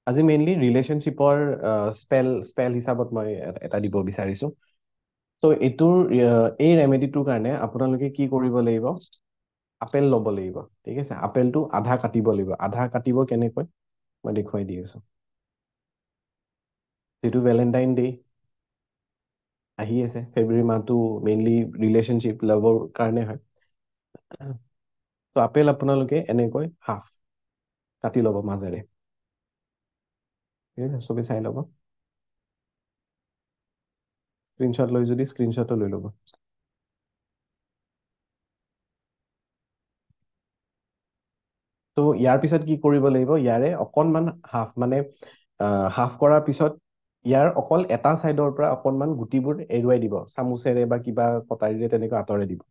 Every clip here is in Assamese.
আজি মেইনলি ৰিলেশ্যনশ্বিপৰ স্পেল হিচাপত মই এটা দিব বিচাৰিছো। ত' এইটোৰ এই ৰেমেডিটোৰ কাৰণে আপোনালোকে কি কৰিব লাগিব? আপেল ল'ব লাগিব। ঠিক আছে, আপেলটো আধা কাটিব লাগিব। আধা কাটিব কেনেকৈ মই দেখুৱাই দি আছো। যিটো ভেলেণ্টাইন ডে আহি আছে, ফেব্ৰুৱাৰী মাহটো মেইনলি ৰিলেশ্যনশ্বিপ লাভৰ কাৰণে হয়। তো আপেল আপোনালোকে এনেকৈ হাফ কাটি ল'ব মাজেৰে। ঠিক আছে, চবেই চাই ল'ব। স্ক্ৰীনশ্বট লৈ যদি স্ক্ৰীনশ্বটো লৈ ল'ব। তো ইয়াৰ পিছত কি কৰিব লাগিব? ইয়াৰে অকণমান হাফ মানে হাফ কৰাৰ পিছত ইয়াৰ অকল এটা চাইডৰ পৰা অকণমান গুটিবোৰ এৰুৱাই দিব, চামুচেৰে বা কিবা কটাৰীৰে তেনেকৈ আঁতৰাই দিব।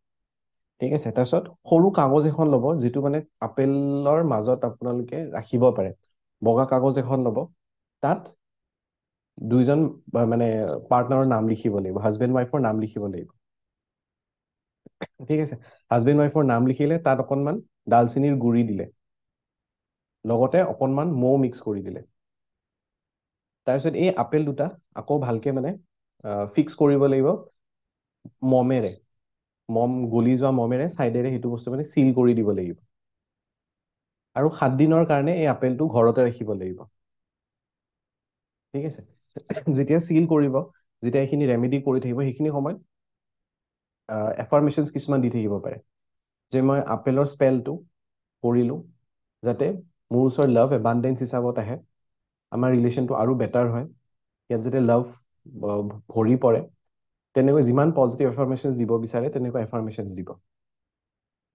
ঠিক আছে, তাৰপিছত সৰু কাগজ এখন ল'ব, যিটো মানে আপেলৰ মাজত আপোনালোকে ৰাখিব পাৰে। বগা কাগজ এখন ল'ব, তাত দুইজন মানে পাৰ্টনাৰৰ নাম লিখিব লাগিব, হাজবেণ্ড ৱাইফৰ নাম লিখিব লাগিব। ঠিক আছে, হাজবেণ্ড ৱাইফৰ নাম লিখিলে তাত অকণমান ডালচেনিৰ গুড়ি দিলে, লগতে অকণমান মৌ মিক্স কৰি দিলে। তাৰপিছত এই আপেল দুটা আকৌ ভালকে মানে ফিক্স কৰিব লাগিব মমেৰে। মম গলি যোৱা মমেৰে চাইডেৰে সেইটো বস্তু মানে চিল কৰি দিব লাগিব। আৰু 7 দিনৰ কাৰণে এই আপেলটো ঘৰতে ৰাখিব লাগিব। ঠিক আছে, যেতিয়া চিল কৰিব, যেতিয়া এইখিনি ৰেমেডি কৰি থাকিব, সেইখিনি সময়ত এফাৰ্মেশ্যনছ কিছুমান দি থাকিব পাৰে, যে মই আপেলৰ স্পেলটো কৰিলোঁ যাতে মোৰ ওচৰত লাভ এবাণ্ডেঞ্চ হিচাপত আহে, আমাৰ ৰিলেশ্যনটো আৰু বেটাৰ হয়, ইয়াত যাতে লাভ ভৰি পৰে। তেনেকৈ যিমান পজিটিভ এফাৰ্মেশ্যনছ দিব বিচাৰে তেনেকুৱা এফাৰ্মেশ্যনছ দিব।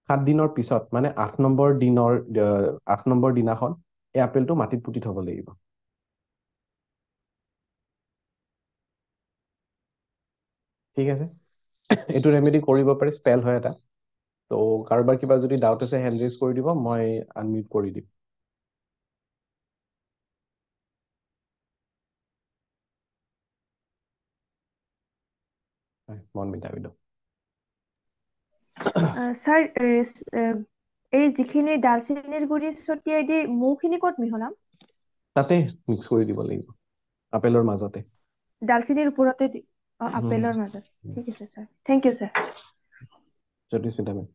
7 দিনৰ পিছত মানে 8 নম্বৰ দিনাখন এই আপেলটো মাটিত পুতি থব লাগিব। ঠিক আছে, এইটো ৰেমেডি কৰিব পাৰি, স্পেল হয় এটা। তো কাৰোবাৰ কিবা যদি ডাউট আছে হেণ্ড ৰেজ কৰি দিব, মই আনমিউট কৰি দিম। হয়, মনমিতা বাইদেউ। স্যাৰ এই যিখিনি ডালচেনিৰ গুড়ি ছটিয়াই দি মৌখিনি ক'ত মিহলাম? তাতে মিক্স কৰি দিব লাগিব, আপেলৰ মাজতে। ডালচেনিৰ ওপৰতে দি আপেলৰ মাজত। ঠিক আছে sir, thank you sir. Jyotismita ma'am.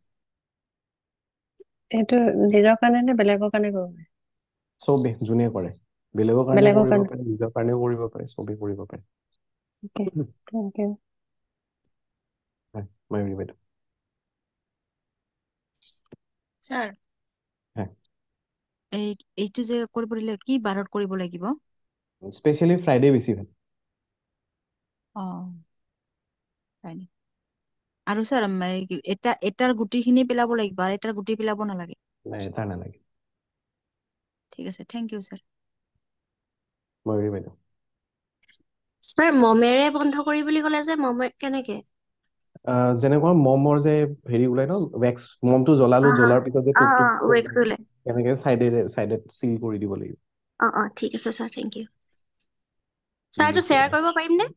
এইটো নিজৰ কাৰণে নে বেলেগৰ কাৰণে কৰিব পাৰে? চবেই যোনে কৰে, বেলেগৰ কাৰণেও বেলেগৰ কৰিব কাৰণে। পাৰে, নিজৰ কাৰণেও কৰিব পাৰে, চবেই কৰিব পাৰে। Okay, thank you. হয়, ময়ূৰী বাইদেউ। স্যাৰ হয়, এইটো যে কৰিব দিলে কি বাৰত কৰিব লাগিব? স্পেচিয়েলি ফ্ৰাইডে বেছি ভাল। Friday। আৰু স্যাৰ এটাৰ গুটিখিনি পেলাব লাগিব আৰু এটাৰ গুটি পেলাব নালাগে? নাই, এটা নালাগে। ঠিক আছে, থেংক ইউ স্যাৰ। ময়ূৰী বাইদেউ। স্যাৰ মমেৰে বন্ধ কৰি বুলি ক'লে যে মমে কেনেকে? যেনেকুৱা মমৰ যে হেৰি ওলাই ন, ৱেক্স, মমটো জ্বলালো, জ্বলাৰ পিছত যে টুক টুক ৱেক্স কৰিলে। তেনেকে চাইডে চিল কৰি দিব লাগিব। ঠিক আছে স্যাৰ, থেংক ইউ। স্যাৰ এইটো শ্বেয়াৰ কৰিব পাৰিম নে?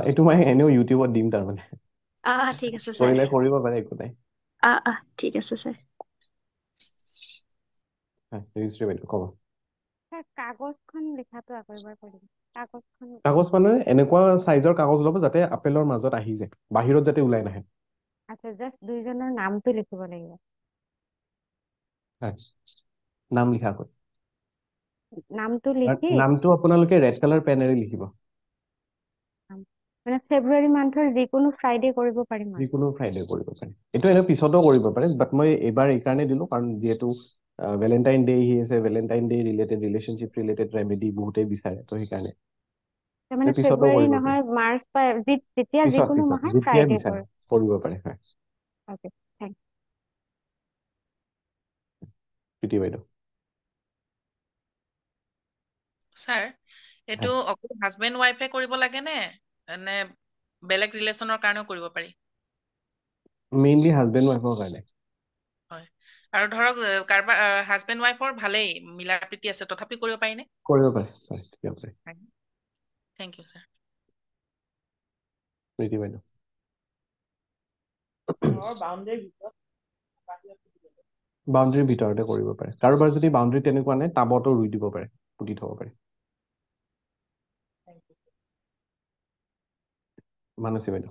এইটো মই এনেও ইউটিউবত দিম তাৰমানে। ঠিক আছে স্যাৰ। কৰিলে কৰিব পাৰে, একো নাই। ঠিক আছে স্যাৰ। হয়, ৰেজিষ্ট্ৰি বাইদেউ ক'ব। কাগজখন লিখাটো আকৌ এবাৰ কৈ দিম। কাগজ মানে এনেকুৱা চাইজৰ কাগজ ল'ব যাতে আপেলৰ মাজত আহি যায়, বাহিৰত যাতে ওলাই নাহে। আচ্ছা, জাষ্ট দুইজনৰ নামটো লিখিব লাগিব। হয়, নাম লিখাকৈ। নামটো লিখি নামটো আপোনালোকে ৰেড কালাৰ পেনেৰে লিখিব। মানে ফেব্ৰুৱাৰী মান্থৰ যিকোনো ফ্ৰাইডে কৰিব পাৰিম আৰু। যিকোনো ফ্ৰাইডে কৰিব পাৰে। এইটো এনে পিছতো কৰিব পাৰে, বাট মই এইবাৰ এইকাৰণে দিলো কাৰণ যিহেতু ভেলেণ্টাইন ডে আহি আছে, Valentine day related, relationship related remedy বহুতেই বিচাৰে, তো সেইকাৰণে। মানে পিছতো ফেব্ৰুৱাৰী কৰিব পাৰে, নহয়, মাৰ্চ বা যেতিয়া পিছত যিকোনো পিছত মাহত যেতিয়াই ফ্ৰাইডে বিচাৰে কৰিব। কৰিব পাৰে। হয়, অ'কে, থেংক প্ৰীতি বাইদেউ। স্যাৰ এইটো হয়, অকল হাজবেণ্ড ৱাইফে কৰিব লাগে নে নে বেলেগ ৰিলেশ্যনৰ কাৰণেও কৰিব পাৰি? মেইনলি হাজবেণ্ড ৱাইফৰ কাৰণে। হয়, আৰু ধৰক কাৰোবাৰ হাজবেণ্ড ৱাইফৰ ভালেই মিলা প্ৰীতি আছে, তথাপি কৰিব পাৰিনে? কৰিব পাৰে, হয়, ঠিক আছে। Thank you sir. প্ৰীতি বাইদেউ। ঘৰৰ বাউণ্ডেৰীৰ ভিতৰত বাউণ্ডৰীৰ ভিতৰতে কৰিব পাৰে। কাৰোবাৰ যদি বাউণ্ডৰী তেনেকুৱা নাই, টাবতো ৰুই দিব পাৰে, পুতি থব পাৰে। মানসী বাইদেউ।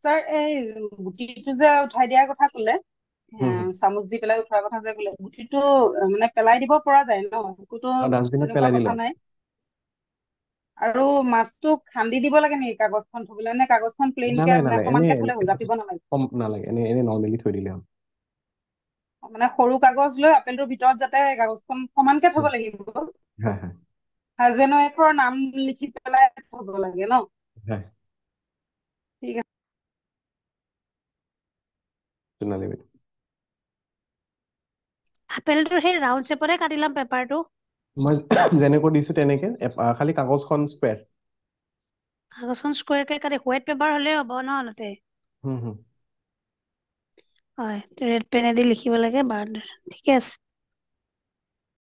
স্যাৰ এই গুটিটো যে উঠাই দিয়াৰ কথা ক'লে চামুচ দি পেলাই উঠোৱাৰ কথা যে ক'লে গুটিটো মানে পেলাই দিব পৰা যায় ন একোতো ডাষ্টবিনত তেনেকুৱা পেলাই কথা দিলে নাই আৰু মাছটো খান্দি দিব লাগে নেকি কাগজখন থবলৈ নে কাগজখন প্লেইনকে মানে নালাগে, সমানকে থলে জাপিব নালাগে নালাগে, এনে নৰ্মেলি থৈ দিলে হ'ল। মানে সৰু কাগজ লৈ আপেলটোৰ ভিতৰত যাতে কাগজখন সমানকে থব লাগিব হয় হয় হাজবেণ্ড ৱাইফৰ নাম লিখি পেলাই থব লাগে ন হয় ঠিক আছে সোণালী বাইদেউ। আপেলটোৰ সেই ৰাউণ্ড শ্বেপতে কাটি ল'ম পেপাৰটো। মই যেনেকৈ দিছো তেনেকে খালি কাগজখন স্কুৱেৰ। কাগজখন স্কুৱেৰকে কাটি হোৱাইট পেপাৰ হ'লেই হ'ব ন তাতে। হুম হুম হয় ৰেড পেনেদি লিখিব লাগে বাৰ ঠিকে আছে।